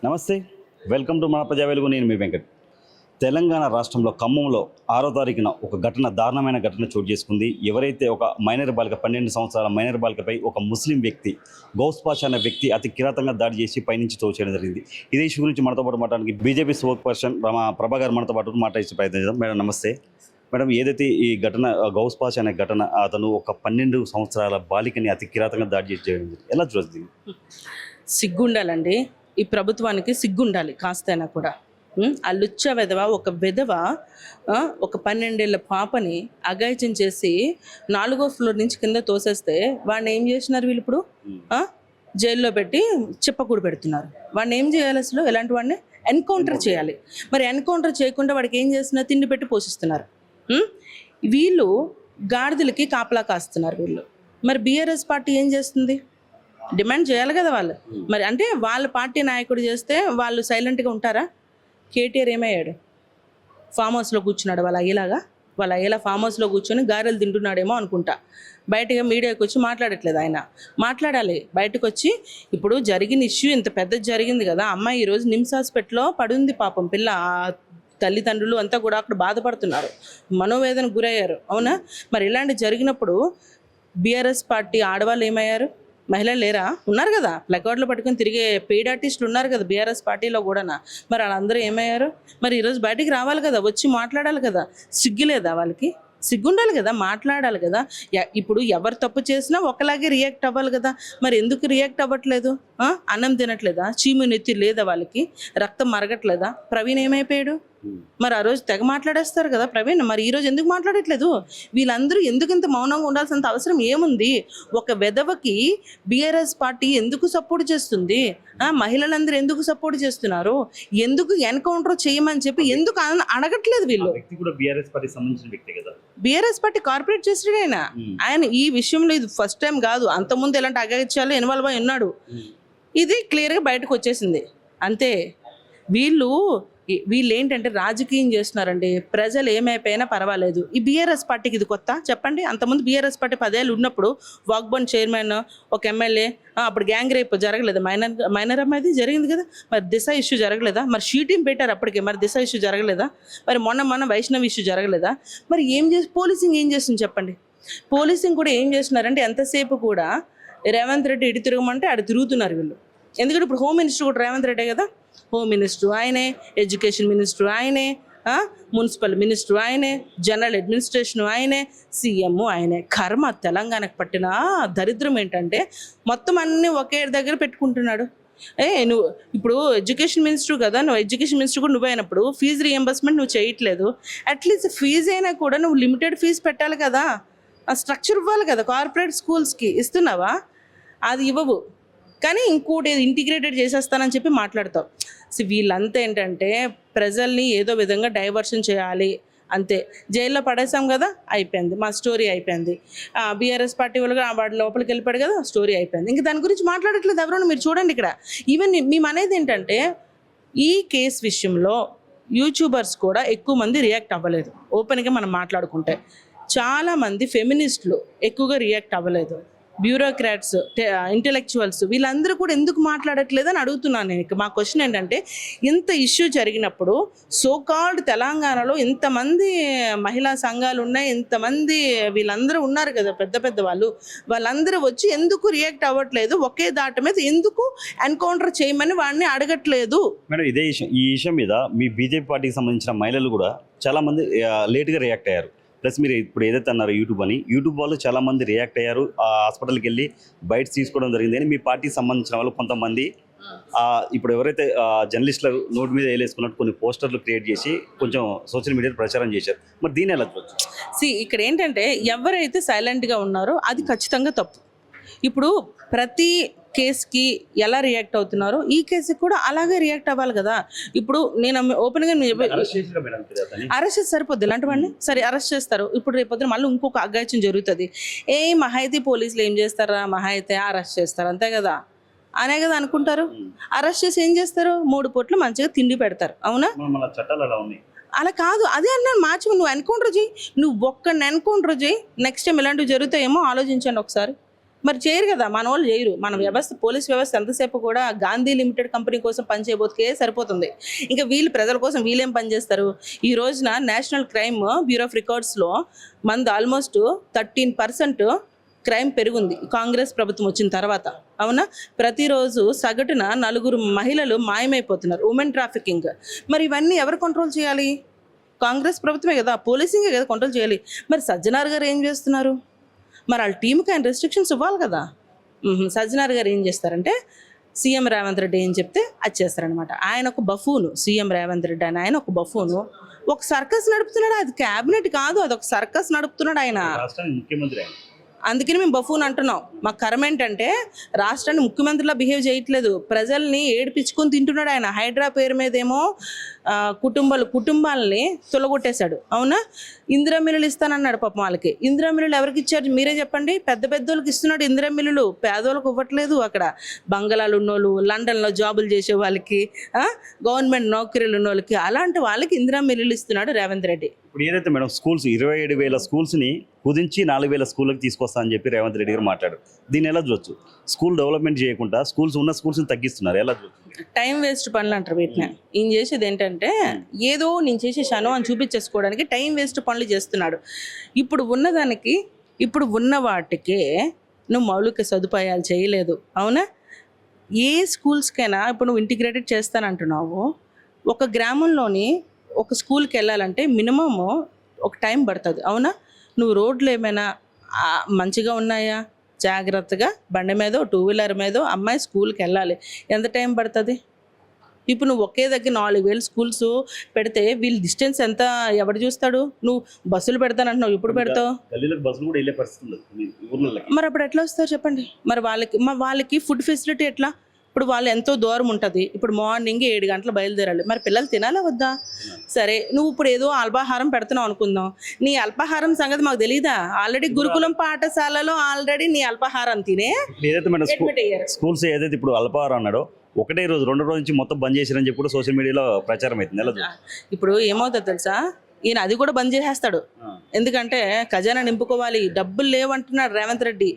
నమస్తే, welcome to మన ప్రజా వెలుగు. నేను మీ వెంకట్. తెలంగాణ రాష్ట్రంలో ఖమ్మంలో 6వ తారీఖున ఒక దారుణమైన ఘటన చోటు చేసుకుంది. ఎవరైతే ఒక మైనర్ బాలిక 12 సంవత్సరాల మైనర్ బాలికపై ఒక ముస్లిం వ్యక్తి గౌస్ పాషా అనే వ్యక్తి అతి కిరాతంగా దాడి చేసి పైనుంచి తోచేయడం జరిగింది. ఇదే ఇష్యూ గురించి మనతో పాటు మాట్లాడడానికి బీజేపీ స్పోక్ పర్సన్ ప్రభాకర్ మనతో పాటు మాట్లాడే ప్రయత్నం చేద్దాం. మేడం నమస్తే. మేడం, ఏదైతే ఈ ఘటన గౌస్ పాషా అనే ఘటన, అతను ఒక 12 సంవత్సరాల బాలికని అతి కిరాతంగా దాడి చేసి చేయడం జరిగింది. ఎలా చూస్తుంది? సిగ్గుండాలండి, ఈ ప్రభుత్వానికి సిగ్గుండాలి కాస్తైనా కూడా. ఆ లుచ్చ వెధవ ఒక 12 ఏళ్ల పాపని అఘాయిత్యం చేసి 4వ ఫ్లోర్ నుంచి కింద తోసేస్తే వాడిని ఏం చేసినారు వీళ్ళు ఇప్పుడు? జైల్లో పెట్టి చెప్పకూడు పెడుతున్నారు. వాడిని ఏం చేయాలి? అసలు ఎలాంటి వాడిని ఎన్కౌంటర్ చేయాలి. మరి ఎన్కౌంటర్ చేయకుండా వాడికి ఏం చేస్తున్నారు? తిండి పెట్టి పోషిస్తున్నారు. వీళ్ళు గాడిదలకి కాపలా కాస్తున్నారు వీళ్ళు. మరి బీఆర్ఎస్ పార్టీ ఏం చేస్తుంది? డిమాండ్ చేయాలి కదా వాళ్ళు. మరి అంటే వాళ్ళ పార్టీ నాయకుడు చేస్తే వాళ్ళు సైలెంట్గా ఉంటారా? కేటీఆర్ ఏమయ్యాడు? ఫామ్ హౌస్లో కూర్చున్నాడు వాళ్ళ అయ్యేలా ఫామ్ హౌస్లో కూర్చొని గారెలు తింటున్నాడేమో అనుకుంటా. బయటగా మీడియాకి వచ్చి మాట్లాడట్లేదు. ఆయన మాట్లాడాలి బయటకు వచ్చి. ఇప్పుడు జరిగిన ఇష్యూ ఇంత పెద్దది జరిగింది కదా. అమ్మాయి ఈరోజు నిమ్స్ హాస్పిటల్లో పడుంది పాపం పిల్ల. తల్లిదండ్రులు అంతా కూడా అక్కడ బాధపడుతున్నారు, మనోవేదనకు గురయ్యారు. అవునా? మరి ఇలాంటి జరిగినప్పుడు బీఆర్ఎస్ పార్టీ ఆడవాళ్ళు ఏమయ్యారు? మహిళలు లేరా? ఉన్నారు కదా, ప్లకార్డులు పట్టుకొని తిరిగే పెయిడ్ ఆర్టిస్టులు ఉన్నారు కదా బీఆర్ఎస్ పార్టీలో కూడా. మరి వాళ్ళందరూ ఏమయ్యారు? మరి ఈరోజు బయటికి రావాలి కదా, వచ్చి మాట్లాడాలి కదా. సిగ్గులేదా వాళ్ళకి? సిగ్గుండాలి కదా, మాట్లాడాలి కదా. ఇప్పుడు ఎవరు తప్పు చేసినా ఒకలాగే రియాక్ట్ అవ్వాలి కదా. మరి ఎందుకు రియాక్ట్ అవ్వట్లేదు? అన్నం తినట్లేదా? చీము నెత్తి లేదా వాళ్ళకి? రక్తం మరగట్లేదా? ప్రవీణ్ ఏమైపోయాడు? మరి ఆ రోజు తెగ మాట్లాడేస్తారు కదా ప్రవీణ్. మరి ఈరోజు ఎందుకు మాట్లాడట్లేదు? వీళ్ళందరూ ఎందుకు ఇంత మౌనంగా ఉండాల్సినంత అవసరం ఏముంది? ఒక వెధవకి బీఆర్ఎస్ పార్టీ ఎందుకు సపోర్ట్ చేస్తుంది? మహిళలందరూ ఎందుకు సపోర్ట్ చేస్తున్నారు? ఎందుకు ఎన్కౌంటర్ చేయమని చెప్పి ఎందుకు అడగట్లేదు వీళ్ళు? బీఆర్ఎస్ పార్టీ కార్పొరేట్ చేసాడు ఆయన. ఈ విషయంలో ఇది ఫస్ట్ టైం కాదు, అంతకుముందు ఎలాంటి అగాయిత్యాలు ఇన్వాల్వ్ అయి ఉన్నాడు. ఇది క్లియర్గా బయటకు వచ్చేసింది అంతే. వీళ్ళు ఏంటంటే రాజకీయం చేస్తున్నారండి. ప్రజలు ఏమైపోయినా పర్వాలేదు. ఈ బీఆర్ఎస్ పార్టీకి ఇది కొత్త చెప్పండి? అంతకుముందు బీఆర్ఎస్ పార్టీ 10 ఏళ్ళు ఉన్నప్పుడు వాక్బోన్ చైర్మన్, ఒక ఎమ్మెల్యే, అప్పుడు గ్యాంగ్ రేప్ జరగలేదు? మైనర్ అమ్మాయిది జరిగింది కదా. మరి దిశ ఇష్యూ జరగలేదా? మరి షీటింగ్ పెట్టారు అప్పటికే. మరి దిశ ఇష్యూ జరగలేదా? మరి మొన్న వైష్ణవ్ ఇష్యూ జరగలేదా? మరి పోలీసింగ్ ఏం చేస్తుంది చెప్పండి? పోలీసింగ్ కూడా ఏం చేస్తున్నారంటే ఎంతసేపు కూడా రేవంత్ రెడ్డి ఇటు తిరగమంటే అటు తిరుగుతున్నారు వీళ్ళు. ఎందుకంటే ఇప్పుడు హోమ్ మినిస్టర్ కూడా రేవంత్ రెడ్డే కదా. హోమ్ మినిస్టర్ ఆయనే, ఎడ్యుకేషన్ మినిస్టర్ ఆయనే, మున్సిపల్ మినిస్టర్ ఆయనే, జనరల్ అడ్మినిస్ట్రేషన్ ఆయనే, సీఎం ఆయనే. కర్మ తెలంగాణకు పట్టిన దరిద్రం ఏంటంటే మొత్తం అన్నీ ఒకే దగ్గర పెట్టుకుంటున్నాడు. నువ్వు ఇప్పుడు ఎడ్యుకేషన్ మినిస్టర్ కదా, నువ్వు ఎడ్యుకేషన్ మినిస్టర్ కూడా నువ్వు అయినప్పుడు ఫీజు రీఎంబర్స్మెంట్ నువ్వు చేయట్లేదు. అట్లీస్ట్ ఫీజు అయినా కూడా నువ్వు లిమిటెడ్ ఫీజు పెట్టాలి కదా, ఆ స్ట్రక్చర్ ఇవ్వాలి కదా. కార్పొరేట్ స్కూల్స్కి ఇస్తున్నావా? అది ఇవ్వవు. కానీ ఇంకోటి ఇంటిగ్రేటెడ్ చేసేస్తానని చెప్పి మాట్లాడతావు. సో వీళ్ళంతా ఏంటంటే ప్రజల్ని ఏదో విధంగా డైవర్షన్ చేయాలి అంతే. జైల్లో పడేసాం కదా, అయిపోయింది, మా స్టోరీ అయిపోయింది. బీఆర్ఎస్ పార్టీ వాళ్ళు వాడి లోపలికి వెళ్ళిపోయాడు కదా, స్టోరీ అయిపోయింది. ఇంకా దాని గురించి మాట్లాడట్లేదు ఎవరైనా. మీరు చూడండి ఇక్కడ. ఈవెన్ మేము అనేది ఏంటంటే ఈ కేసు విషయంలో యూట్యూబర్స్ కూడా ఎక్కువ మంది రియాక్ట్ అవ్వలేదు. ఓపెన్గా మనం మాట్లాడుకుంటే చాలామంది ఫెమినిస్టులు ఎక్కువగా రియాక్ట్ అవ్వలేదు. బ్యూరోక్రాట్స్, ఇంటెలెక్చువల్స్ వీళ్ళందరూ కూడా ఎందుకు మాట్లాడట్లేదు అని అడుగుతున్నాను నేను. మా క్వశ్చన్ ఏంటంటే ఇంత ఇష్యూ జరిగినప్పుడు సోకాల్డ్ తెలంగాణలో ఇంతమంది మహిళా సంఘాలు ఉన్నాయి, ఇంతమంది వీళ్ళందరూ ఉన్నారు కదా పెద్ద పెద్ద వాళ్ళందరూ వచ్చి ఎందుకు రియాక్ట్ అవ్వట్లేదు? ఒకే దాట మీద ఎందుకు ఎన్కౌంటర్ చేయమని వాడిని అడగట్లేదు? మేడం, ఈ విషయం మీద మీ బీజేపీ పార్టీకి సంబంధించిన మహిళలు కూడా చాలామంది లేట్గా రియాక్ట్ అయ్యారు. ప్లస్ మీరు ఇప్పుడు ఏదైతే అన్నారో యూట్యూబ్ వాళ్ళు చాలామంది రియాక్ట్ అయ్యారు. ఆ హాస్పిటల్కి వెళ్ళి బైట్స్ తీసుకోవడం జరిగింది అని మీ పార్టీకి సంబంధించిన వాళ్ళు కొంతమంది ఇప్పుడు ఎవరైతే జర్నలిస్టులు నోటి మీద వేలేసుకున్నట్టు కొన్ని పోస్టర్లు క్రియేట్ చేసి కొంచెం సోషల్ మీడియాలో ప్రచారం చేశారు. మరి దీన్ని ఎలా చూడొచ్చు? ఇక్కడ ఏంటంటే ఎవరైతే సైలెంట్గా ఉన్నారో అది ఖచ్చితంగా తప్పు. ఇప్పుడు ప్రతి కేసుకి ఎలా రియాక్ట్ అవుతున్నారో ఈ కేసుకి కూడా అలాగే రియాక్ట్ అవ్వాలి కదా. ఇప్పుడు నేను ఓపెన్గా అరెస్ట్ చేసి సరిపోద్ది ఇలాంటి వాడిని. సరే అరెస్ట్ చేస్తారు. ఇప్పుడు రేపొద్దున మళ్ళీ ఇంకొక అఘాయిత్యం జరుగుతుంది. మహా అయితే పోలీసులు ఏం చేస్తారా? మహా అయితే అరెస్ట్ చేస్తారు అంతే కదా అనే కదా అనుకుంటారు. అరెస్ట్ చేసి ఏం చేస్తారు? 3 పూట్లు మంచిగా తిండి పెడతారు. అవునా? అలా కాదు. అదే అన్నాను, మార్చి నువ్వు ఎన్కౌంటర్ చేయి. నువ్వు ఒక్కడిని ఎన్కౌంటర్ చేయి. నెక్స్ట్ టైం ఇలాంటివి జరుగుతాయేమో ఆలోచించండి ఒకసారి. మరి చేయరు కదా, మన వాళ్ళు చేయరు. మన వ్యవస్థ, పోలీస్ వ్యవస్థ ఎంతసేపు కూడా గాంధీ లిమిటెడ్ కంపెనీ కోసం పనిచేయబోతుకే సరిపోతుంది. ఇంకా వీళ్ళు ప్రజల కోసం వీళ్ళేం పనిచేస్తారు? ఈ రోజున నేషనల్ క్రైమ్ బ్యూరో ఆఫ్ రికార్డ్స్లో మనది ఆల్మోస్ట్ 13% క్రైమ్ పెరిగింది కాంగ్రెస్ ప్రభుత్వం వచ్చిన తర్వాత. అవునా? ప్రతిరోజు సగటున 4 మహిళలు మాయమైపోతున్నారు, ఉమెన్ ట్రాఫికింగ్. మరి ఇవన్నీ ఎవరు కంట్రోల్ చేయాలి? కాంగ్రెస్ ప్రభుత్వమే కదా, పోలీసింగే కదా కంట్రోల్ చేయాలి. మరి సజ్జనార్ గారు ఏం చేస్తున్నారు? మరి వాళ్ళ టీంకి ఆయన రెస్ట్రిక్షన్స్ ఇవ్వాలి కదా. సజ్జనార్ గారు ఏం చేస్తారంటే సీఎం రేవంత్ రెడ్డి ఏం చెప్తే అది చేస్తారనమాట. ఆయన ఒక బఫూను, సీఎం రేవంత్ రెడ్డి అని ఆయన ఒక బఫూను, ఒక సర్కస్ నడుపుతున్నాడు. అది క్యాబినెట్ కాదు, అది ఒక సర్కస్ నడుపుతున్నాడు ఆయన. రాష్ట్రానికి ముఖ్యమంత్రి ఆయన. అందుకని మేము బఫూన్ అంటున్నాం. మాకు కర్మ ఏంటంటే రాష్ట్రాన్ని ముఖ్యమంత్రిలా బిహేవ్ చేయట్లేదు, ప్రజల్ని ఏడిపించుకొని తింటున్నాడు ఆయన. హైడ్రా పేరు మీదేమో కుటుంబాలని తొలగొట్టేశాడు. అవునా? ఇందిరా మిల్లులు ఇస్తానన్నాడు పాపం వాళ్ళకి. ఇందిరా మిల్లులు ఎవరికి ఇచ్చారు మీరే చెప్పండి? పెద్ద పెద్దోళ్ళకి ఇస్తున్నాడు ఇందిరా మిల్లులు, పేదోళ్ళకి ఇవ్వట్లేదు. అక్కడ బంగళాలు ఉన్నోళ్ళు, లండన్లో జాబులు చేసే వాళ్ళకి, గవర్నమెంట్ నౌకరీలు ఉన్న వాళ్ళకి, అలాంటి వాళ్ళకి ఇందిరా మిల్లులు ఇస్తున్నాడు రేవంత్ రెడ్డి. ఇప్పుడు ఏదైతే మేడం స్కూల్స్ 27,000 స్కూల్స్ని కుదించి 4,000 స్కూళ్ళకి తీసుకొస్తా అని చెప్పి రేవంత్ రెడ్డి గారు మాట్లాడారు. దీన్ని ఎలా చూడొచ్చు? స్కూల్ డెవలప్మెంట్ చేయకుండా ఉన్న స్కూల్స్ని తగ్గిస్తున్నారు, ఎలా చూడొచ్చు? టైం వేస్ట్ పనులు అంటారు వీటిని. ఈయన చేసేది ఏంటంటే ఏదో నేను చేసేసాను అని చూపించేసుకోవడానికి టైం వేస్ట్ పనులు చేస్తున్నాడు. ఇప్పుడు ఉన్న వాటికే నువ్వు మౌలిక సదుపాయాలు చేయలేదు. అవునా? ఏ స్కూల్స్కైనా ఇప్పుడు నువ్వు ఇంటిగ్రేటెడ్ చేస్తానంటున్నావు. ఒక గ్రామంలోని ఒక స్కూల్కి వెళ్ళాలంటే మినిమము ఒక టైం పడుతుంది. అవునా? నువ్వు రోడ్లు ఏమైనా మంచిగా ఉన్నాయా? జాగ్రత్తగా బండి మీదో 2 వీలర్ మీదో అమ్మాయి స్కూల్కి వెళ్ళాలి. ఎంత టైం పడుతుంది? ఇప్పుడు నువ్వు ఒకే దగ్గర 4,000 స్కూల్స్ పెడితే వీళ్ళ డిస్టెన్స్ ఎంత ఎవడు చూస్తాడు? నువ్వు బస్సులు పెడతానంటున్నావు, ఎప్పుడు పెడతావు? మరి అప్పుడు ఎట్లా వస్తారు చెప్పండి? మరి వాళ్ళకి ఫుడ్ ఫెసిలిటీ ఎట్లా? ఇప్పుడు వాళ్ళు ఎంతో దూరం ఉంటుంది. ఇప్పుడు మార్నింగ్ 7 గంటలు బయలుదేరాలి. మరి పిల్లలు తినాలా వద్దా? సరే, నువ్వు ఇప్పుడు ఏదో అల్పాహారం పెడుతున్నావు అనుకుందాం. నీ అల్పాహారం సంగతి మాకు తెలీదా? ఆల్రెడీ గురుకులం పాఠశాలలో ఆల్రెడీ నీ అల్పాహారం తినే స్కూల్స్ ఏదైతే ఇప్పుడు అల్పాహారం అన్నాడో ఒకటే రోజు 2 రోజు నుంచి మొత్తం బంద్ చేశారని చెప్పి కూడా సోషల్ మీడియాలో ప్రచారం అవుతుంది. ఇప్పుడు ఏమవుతుంది తెలుసా? ఈయన అది కూడా బంద్ చేసేస్తాడు. ఎందుకంటే ఖజానా నింపుకోవాలి. డబ్బులు లేవు అంటున్నాడు రేవంత్ రెడ్డి.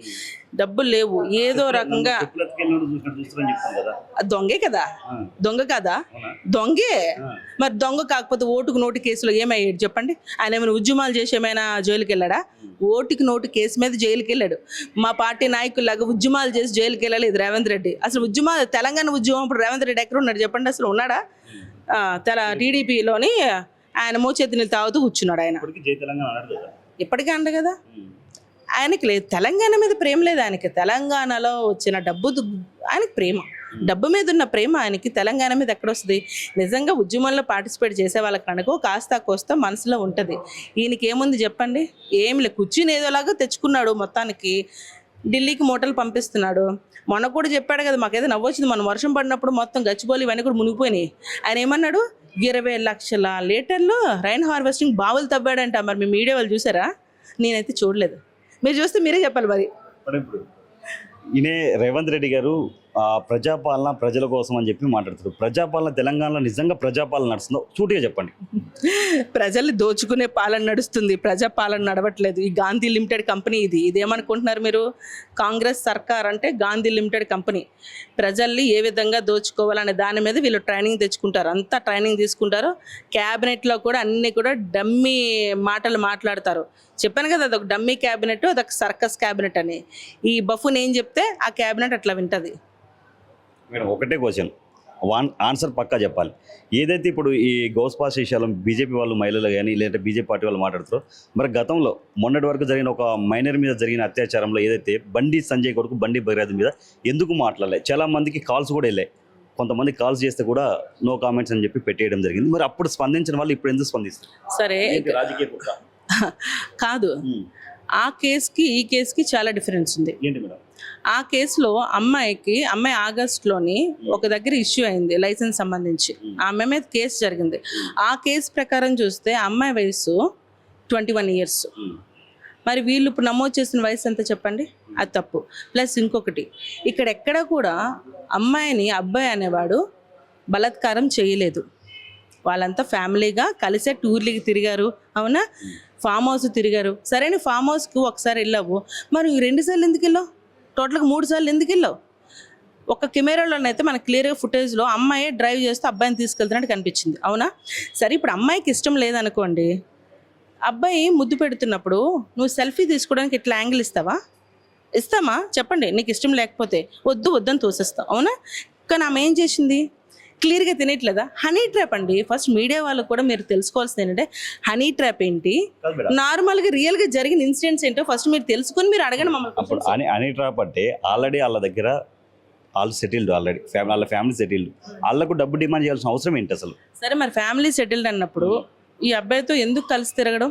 డబ్బులు లేవు, ఏదో రకంగా. దొంగే కదా, దొంగ కదా, దొంగే. మరి దొంగ కాకపోతే ఓటుకు నోటు కేసులో ఏమయ్యాడు చెప్పండి? ఆయన ఏమైనా ఉద్యమాలు చేసి ఏమైనా జైలుకి వెళ్ళాడా? ఓటుకి నోటు కేసు మీద జైలుకి వెళ్ళాడు. మా పార్టీ నాయకుల్లాగా ఉద్యమాలు చేసి జైలుకి వెళ్ళలేదు రేవంత్ రెడ్డి. అసలు తెలంగాణ ఉద్యమం ఇప్పుడు రేవంత్ రెడ్డి ఎక్కడ ఉన్నాడు చెప్పండి? అసలు ఉన్నాడా? టీడీపీలోని ఆయన మోచేతిని తాగుతూ కూర్చున్నాడు. ఆయన ఇప్పటికీ అండ కదా. ఆయనకి లేదు, తెలంగాణ మీద ప్రేమ లేదు ఆయనకి. తెలంగాణలో వచ్చిన ఆయనకి ప్రేమ, డబ్బు మీద ఉన్న ప్రేమ ఆయనకి తెలంగాణ మీద ఎక్కడొస్తుంది? నిజంగా ఉద్యమంలో పార్టిసిపేట్ చేసే వాళ్ళకి అనుకో కాస్త కోస్త మనసులో ఉంటుంది. ఈయనకి ఏముంది చెప్పండి? ఏమి లేదు, కూర్చుని ఏదోలాగా తెచ్చుకున్నాడు. మొత్తానికి ఢిల్లీకి మూటలు పంపిస్తున్నాడు. మొన్న కూడా చెప్పాడు కదా, మాకేదో నవ్వొచ్చింది. మనం వర్షం పడినప్పుడు మొత్తం గచ్చిబౌలి ఇవన్నీ కూడా మునిగిపోయినాయి. ఆయన ఏమన్నాడు? 20 లక్షల లీటర్లు రైన్ హార్వెస్టింగ్ బావులు తవ్వాడంట. మరి మీ మీడియా వాళ్ళు చూసారా? నేనైతే చూడలేదు. మీరు చూస్తే మీరే చెప్పాలి. మరి ఈయనే రేవంత్ రెడ్డి గారు ప్రజాపాలన ప్రజల కోసం అని చెప్పి మాట్లాడుతారు. ప్రజాపాలన తెలంగాణలో నిజంగా ప్రజాపాలన నడుస్తుందో సూటిగా చెప్పండి. ప్రజల్ని దోచుకునే పాలన నడుస్తుంది, ప్రజాపాలన నడవట్లేదు. ఈ గాంధీ లిమిటెడ్ కంపెనీ ఇదేమనుకుంటున్నారు మీరు? కాంగ్రెస్ సర్కార్ అంటే గాంధీ లిమిటెడ్ కంపెనీ. ప్రజల్ని ఏ విధంగా దోచుకోవాలనే దాని మీద వీళ్ళు ట్రైనింగ్ తెచ్చుకుంటారు, అంతా ట్రైనింగ్ తీసుకుంటారు. క్యాబినెట్లో కూడా అన్నీ కూడా డమ్మీ మాటలు మాట్లాడతారు. చెప్పాను కదా, అదొక డమ్మీ క్యాబినెట్, అదొక సర్కస్ క్యాబినెట్ అని. ఈ బఫూన్ ఏం చెప్తే ఆ క్యాబినెట్ అట్లా వింటది. మేడం ఒకటే క్వశ్చన్, ఆన్సర్ పక్కా చెప్పాలి. ఏదైతే ఇప్పుడు ఈ గౌస్పాస్ విషయాలు బీజేపీ వాళ్ళు మహిళలు కానీ లేదంటే బీజేపీ పార్టీ వాళ్ళు మాట్లాడుతారో, మరి గతంలో మొన్నటి వరకు జరిగిన ఒక మైనర్ మీద జరిగిన అత్యాచారంలో ఏదైతే బండి సంజయ్ కొడుకు బండి భగీరథ మీద ఎందుకు మాట్లాడలేదు? చాలా మందికి కాల్స్ కూడా వెళ్ళాయి. కొంతమంది కాల్స్ చేస్తే కూడా నో కామెంట్స్ అని చెప్పి పెట్టేయడం జరిగింది. మరి అప్పుడు స్పందించిన వాళ్ళు ఇప్పుడు ఎందుకు స్పందిస్తారు? సరే, రాజకీయ కుట్ర కాదు. ఆ కేసుకి ఈ కేసుకి చాలా డిఫరెన్స్ ఉంది. ఏంటి మేడం? ఆ కేసులో అమ్మాయి ఆగస్టులోని ఒక దగ్గర ఇష్యూ అయింది లైసెన్స్ సంబంధించి. ఆ అమ్మాయి మీద కేసు జరిగింది. ఆ కేసు ప్రకారం చూస్తే అమ్మాయి వయసు 21 years. మరి వీళ్ళు ఇప్పుడు నమోదు చేసిన వయసు ఎంత చెప్పండి? అది తప్పు. ప్లస్ ఇంకొకటి, ఇక్కడ ఎక్కడ కూడా అమ్మాయిని అబ్బాయి అనేవాడు బలాత్కారం చేయలేదు. వాళ్ళంతా ఫ్యామిలీగా కలిసే టూర్లకి తిరిగారు. అవునా? ఫామ్ హౌస్ తిరిగారు. సరే, ఫామ్ హౌస్కి ఒకసారి వెళ్ళావు, మరి 2 సార్లు ఎందుకు వెళ్ళావు? టోటల్గా 3 సార్లు ఎందుకు వెళ్ళావు? ఒక కెమెరాలోనైతే మనకు క్లియర్గా ఫుటేజ్లో అమ్మాయి డ్రైవ్ చేస్తూ అబ్బాయిని తీసుకెళ్తున్నట్టు కనిపించింది, అవునా? సరే, ఇప్పుడు అమ్మాయికి ఇష్టం లేదనుకోండి, అబ్బాయి ముద్దు పెడుతున్నప్పుడు నువ్వు సెల్ఫీ తీసుకోవడానికి ఇట్లా యాంగిల్ ఇస్తామా చెప్పండి? నీకు ఇష్టం లేకపోతే వద్దని తోసేస్తావు, అవునా? కానీ ఆమె ఏం చేసింది? క్లియర్గా తినట్లేదా? హనీ ట్రాప్ అండి. ఫస్ట్ మీడియా వాళ్ళకు కూడా మీరు తెలుసుకోవాల్సింది ఏంటంటే హనీ ట్రాప్ ఏంటి, నార్మల్గా రియల్గా జరిగిన ఇన్సిడెంట్స్ ఏంటో ఫస్ట్ మీరు తెలుసుకొని మీరు అడగండి మమ్మల్ని. అప్పుడు అని ట్రాప్ అంటే ఆల్రెడీ వాళ్ళ దగ్గర వాళ్ళు సెటిల్డ్, ఆల్రెడీ వాళ్ళ ఫ్యామిలీ సెటిల్డ్, వాళ్ళకు డబ్బు డిమాండ్ చేయాల్సిన అవసరం ఏంటి అసలు? సరే, మరి ఫ్యామిలీ సెటిల్డ్ అన్నప్పుడు ఈ అబ్బాయితో ఎందుకు కలిసి తిరగడం?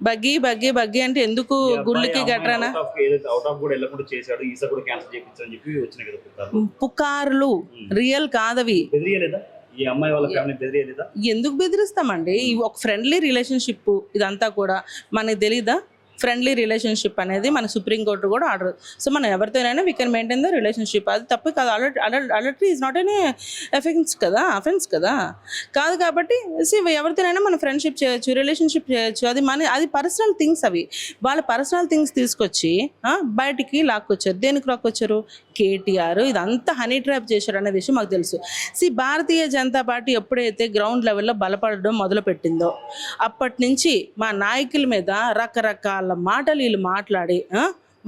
బగ్గి అంటే ఎందుకు గుళ్ళకి గట్రానా? పుకార్లు రియల్ కాదవి. ఎందుకు బెదిరిస్తామండి? ఒక ఫ్రెండ్లీ రిలేషన్షిప్ ఇదంతా కూడా మనకి తెలీదా? ఫ్రెండ్లీ రిలేషన్షిప్ అనేది మన సుప్రీంకోర్టు కూడా ఆర్డర్. సో మనం ఎవరితోనైనా we can maintain the relationship. అది తప్పు కాదు. Adultery is not any offence కదా. కాదు కాబట్టి ఎవరితోనైనా మనం ఫ్రెండ్షిప్ చేయొచ్చు, రిలేషన్షిప్ చేయొచ్చు. అది పర్సనల్ థింగ్స్. అవి వాళ్ళ పర్సనల్ థింగ్స్ తీసుకొచ్చి బయటికి లాక్కొచ్చారు. దేనికి లాక్కొచ్చారు? కేటీఆర్ ఇదంతా హనీ ట్రాప్ చేశారు అనే విషయం మాకు తెలుసు. భారతీయ జనతా పార్టీ ఎప్పుడైతే గ్రౌండ్ లెవెల్లో బలపడడం మొదలుపెట్టిందో అప్పటి నుంచి మా నాయకుల మీద రకరకాల మాటలు వీళ్ళు మాట్లాడి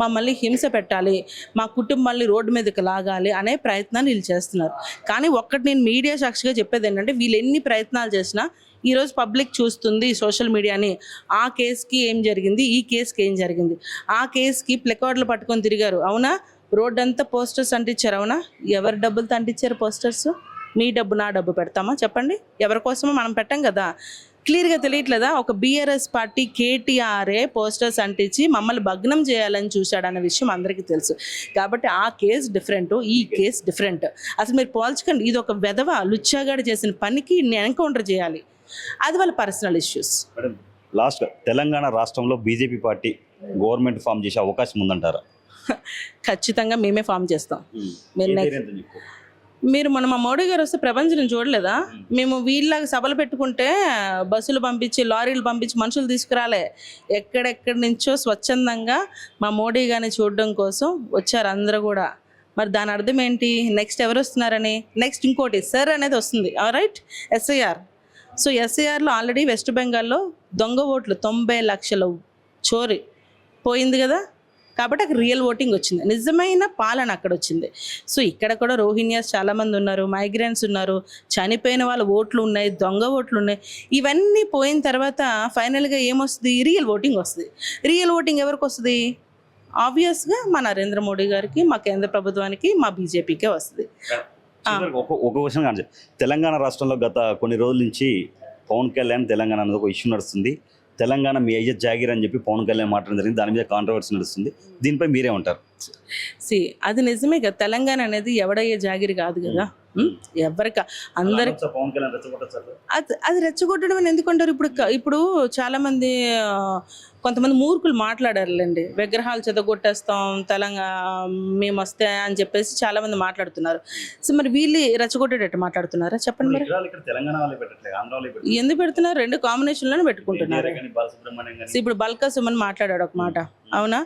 మమ్మల్ని హింస పెట్టాలి, మా కుటుంబాన్ని రోడ్డు మీదకి లాగాలి అనే ప్రయత్నాలు వీళ్ళు చేస్తున్నారు. కానీ ఒక్కటి నేను మీడియా సాక్షిగా చెప్పేది ఏంటంటే, వీళ్ళు ఎన్ని ప్రయత్నాలు చేసినా ఈరోజు పబ్లిక్ చూస్తుంది సోషల్ మీడియాని. ఆ కేసుకి ఏం జరిగింది, ఈ కేసుకి ఏం జరిగింది. ఆ కేసుకి ప్లెకార్డులు పట్టుకొని తిరిగారు, అవునా? రోడ్ అంతా పోస్టర్స్ అంటించారు, అవునా? ఎవరి డబ్బులతో అంటించారు పోస్టర్స్? మీ డబ్బు నా డబ్బు పెడతామా చెప్పండి? ఎవరి కోసమో మనం పెట్టాం కదా. క్లియర్గా తెలియట్లేదా? ఒక బీఆర్ఎస్ పార్టీ కేటీఆర్ఏ పోస్టర్స్ అంటించి మమ్మల్ని భగ్నం చేయాలని చూశాడన్న విషయం అందరికీ తెలుసు. కాబట్టి ఆ కేసు డిఫరెంట్, ఈ కేసు డిఫరెంట్. అసలు మీరు పోల్చకండి. ఇది ఒక వెధవ లుచ్చాగాడు చేసిన పనికి ఎన్కౌంటర్ చేయాలి. అది వాళ్ళ పర్సనల్ ఇష్యూస్. లాస్ట్ తెలంగాణ రాష్ట్రంలో బీజేపీ పార్టీ గవర్నమెంట్ ఫామ్ చేసే అవకాశం ఉందంటారా? ఖచ్చితంగా మేమే ఫామ్ చేస్తాం. మీరు మన మా మోడీ గారు వస్తే ప్రపంచం చూడలేదా? మేము వీళ్ళకి సభలు పెట్టుకుంటే బస్సులు పంపించి, లారీలు పంపించి మనుషులు తీసుకురాలే. ఎక్కడెక్కడి నుంచో స్వచ్ఛందంగా మా మోడీ గారిని చూడడం కోసం వచ్చారు అందరూ కూడా. మరి దాని అర్థం ఏంటి? నెక్స్ట్ ఎవరు వస్తున్నారని? నెక్స్ట్ ఇంకోటి సర్ అనేది వస్తుంది, రైట్? ఎస్ఐఆర్. సో ఎస్ఐఆర్లో ఆల్రెడీ వెస్ట్ బెంగాల్లో దొంగ ఓట్లు 90 లక్షల చోరీ పోయింది కదా. కాబట్టి అక్కడ రియల్ ఓటింగ్ వచ్చింది, నిజమైన పాలన అక్కడ వచ్చింది. సో ఇక్కడ కూడా రోహింగ్యాస్ చాలామంది ఉన్నారు, మైగ్రెంట్స్ ఉన్నారు, చనిపోయిన వాళ్ళ ఓట్లు ఉన్నాయి, దొంగ ఓట్లు ఉన్నాయి. ఇవన్నీ పోయిన తర్వాత ఫైనల్గా ఏమొస్తుంది? రియల్ ఓటింగ్ వస్తుంది. రియల్ ఓటింగ్ ఎవరికి వస్తుంది? ఆబ్వియస్గా మా నరేంద్ర మోడీ గారికి, మా కేంద్ర ప్రభుత్వానికి, మా బీజేపీకే వస్తుంది. ఒక క్వశ్చన్ కానీ, తెలంగాణ రాష్ట్రంలో గత కొన్ని రోజుల నుంచి పవన్ కళ్యాణ్ తెలంగాణ అనేది ఒక ఇష్యూ నడుస్తుంది. తెలంగాణ మీ అయ్యే జాగిర్ అని చెప్పి పవన్ కళ్యాణ్ మాట్లాడడం జరిగింది. దాని మీద కాంట్రవర్సీ నడుస్తుంది. దీనిపై మీరే ఉంటారు? అది నిజమే కదా. తెలంగాణ అనేది ఎవడయ్యే జాగిరి కాదు కదా. ఎవరికి అందరికి అది రెచ్చగొట్టడం అని ఎందుకంటారు? ఇప్పుడు చాలా మంది కొంతమంది మూర్ఖులు మాట్లాడారులేండి. విగ్రహాలు చెదగొట్టేస్తాం తెలంగాణ మేము వస్తే అని చెప్పేసి చాలా మంది మాట్లాడుతున్నారు. సో మరి వీళ్ళు రెచ్చగొట్టేటట్టు మాట్లాడుతున్నారా చెప్పండి? మరి ఎందుకు పెడుతున్నారు? 2 కాంబినేషన్లోనే పెట్టుకుంటున్నారు. ఇప్పుడు బల్కా సుమన్ మాట్లాడాడు ఒక మాట, అవునా?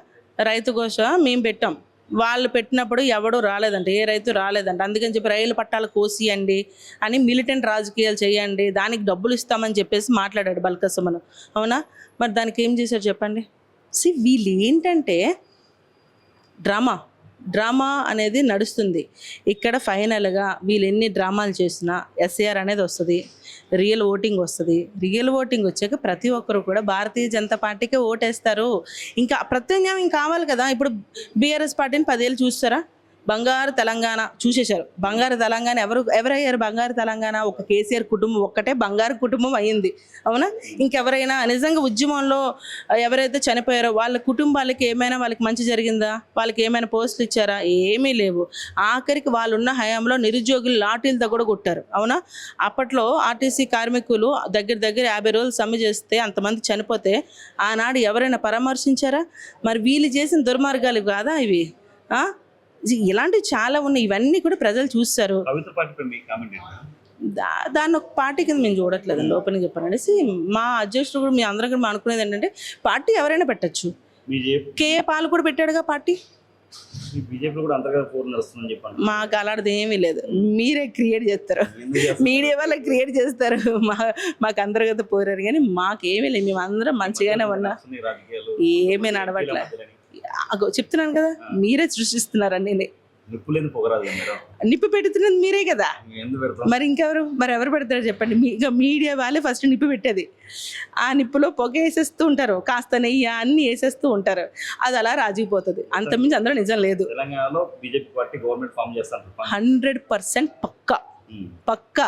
రైతు ఘోష మేము పెట్టాం, వాళ్ళు పెట్టినప్పుడు ఎవడూ రాలేదంట, ఏ రైతు రాలేదంట. అందుకని చెప్పి రైలు పట్టాలు కోసియండి అని, మిలిటెంట్ రాజకీయాలు చేయండి, దానికి డబ్బులు ఇస్తామని చెప్పేసి మాట్లాడాడు బల్కా సుమన్, అవునా? మరి దానికి ఏం చేశారు చెప్పండి? వీళ్ళు ఏంటంటే డ్రామా అనేది నడుస్తుంది ఇక్కడ. ఫైనల్గా వీళ్ళు ఎన్ని డ్రామాలు చేసినా ఎస్ఏఆర్ అనేది వస్తుంది, రియల్ ఓటింగ్ వస్తుంది. రియల్ ఓటింగ్ వచ్చాక ప్రతి ఒక్కరు కూడా భారతీయ జనతా పార్టీకే ఓటేస్తారు. ఇంకా ప్రత్యామ్నాయం కావాలి కదా. ఇప్పుడు బీఆర్ఎస్ పార్టీని 10 ఏళ్ళు చూస్తారా? బంగారు తెలంగాణ చూసేశారు. బంగారు తెలంగాణ ఎవరయ్యారు? బంగారు తెలంగాణ ఒక కేసీఆర్ కుటుంబం ఒక్కటే బంగారు కుటుంబం అయ్యింది, అవునా? ఇంకెవరైనా నిజంగా ఉద్యమంలో ఎవరైతే చనిపోయారో వాళ్ళ కుటుంబాలకి ఏమైనా వాళ్ళకి మంచి జరిగిందా? వాళ్ళకి ఏమైనా పోస్టులు ఇచ్చారా? ఏమీ లేవు. ఆఖరికి వాళ్ళున్న హయాంలో నిరుద్యోగులు లాఠీలతో కూడా కొట్టారు, అవునా? అప్పట్లో ఆర్టీసీ కార్మికులు దగ్గర 50 రోజులు సమ్మె చేస్తే అంతమంది చనిపోతే ఆనాడు ఎవరైనా పరామర్శించారా? మరి వీళ్ళు చేసిన దుర్మార్గాలు కాదా ఇవి? ఇలాంటివి చాలా ఉన్నాయి. ఇవన్నీ కూడా ప్రజలు చూస్తారు. దాన్ని ఒక పార్టీ కింద మేము చూడట్లేదండి, ఓపెన్గా చెప్పానండి. మా అధ్యక్షుడు కూడా మీ అందరం కూడా అనుకునేది ఏంటంటే, పార్టీ ఎవరైనా పెట్టచ్చు. కేఏ పాల్ కూడా పెట్టాడుగా పార్టీ. ఈ బీజేపీలో కూడా అంతర్గత పోరు నడుస్తుందని చెప్పండి. మాకు అలాంటిది ఏమీ లేదు, మీరే క్రియేట్ చేస్తారు, మీడియా వాళ్ళే క్రియేట్ చేస్తారు. మాకు అంతర్గత పోరారు కానీ మాకేమీ లేదు, మేము అందరం మంచిగానే ఉన్నా, నడుస్తున్నాయి రాజకీయాలు ఏమీ నడవట్లే. అగో చెప్తున్నాను కదా, మీరే సృష్టిస్తున్నారు అన్నీ. నిప్పు లేదు పొగరాదు మీరు, నిప్పు పెడుతున్నది మీరే కదా, ఎందుకు పెడతాం? మరి ఇంకెవరు, మరి ఎవరు పెడతారు చెప్పండి? ఇక మీడియా వాళ్ళే ఫస్ట్ నిప్పు పెట్టేది. ఆ నిప్పులో పొగ వేసేస్తూ ఉంటారు, కాస్త నెయ్యి అన్ని వేసేస్తూ ఉంటారు, అది అలా రాజిపోతుంది. అంతమించి అందులో నిజం లేదు. తెలంగాణలో బీజేపీ పార్టీ గవర్నమెంట్ ఫామ్ చేస్తారు 100% పక్కా.